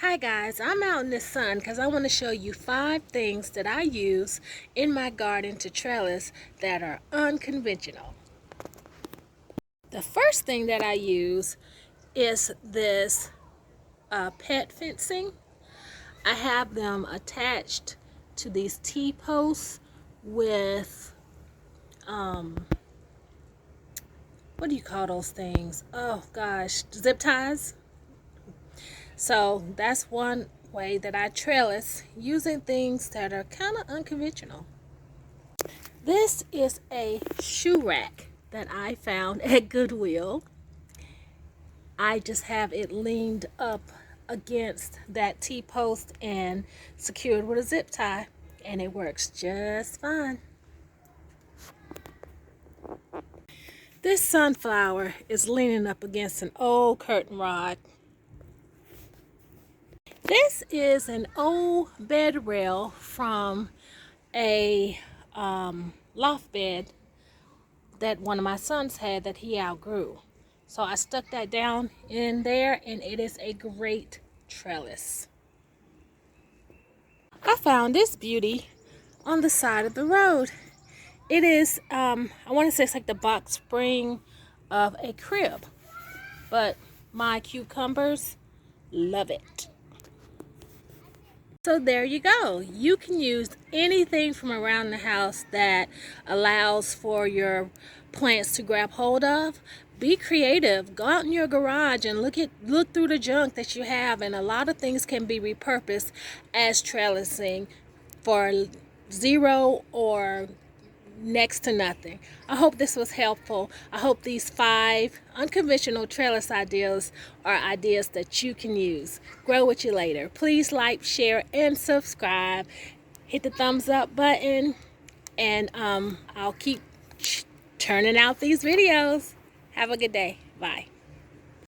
Hi guys, I'm out in the sun because I want to show you 5 things that I use in my garden to trellis that are unconventional. The first thing that I use is this pet fencing. I have them attached to these T-posts with, what do you call those things? Oh gosh, zip ties. So that's one way that I trellis using things that are kind of unconventional. This is a shoe rack that I found at Goodwill. I just have it leaned up against that T-post and secured with a zip tie, and it works just fine. This sunflower is leaning up against an old curtain rod. This is an old bed rail from a loft bed that one of my sons had that he outgrew. So I stuck that down in there, and it is a great trellis. I found this beauty on the side of the road. It is, I want to say it's like the box spring of a crib, but my cucumbers love it. So there you go. You can use anything from around the house that allows for your plants to grab hold of. Be creative. Go out in your garage and look through the junk that you have, and a lot of things can be repurposed as trellising for zero or next to nothing. I hope this was helpful. I hope these 5 unconventional trellis ideas are ideas that you can use. Grow with you later. Please like, share, and subscribe. Hit the thumbs up button, and I'll keep turning out these videos. Have a good day. Bye.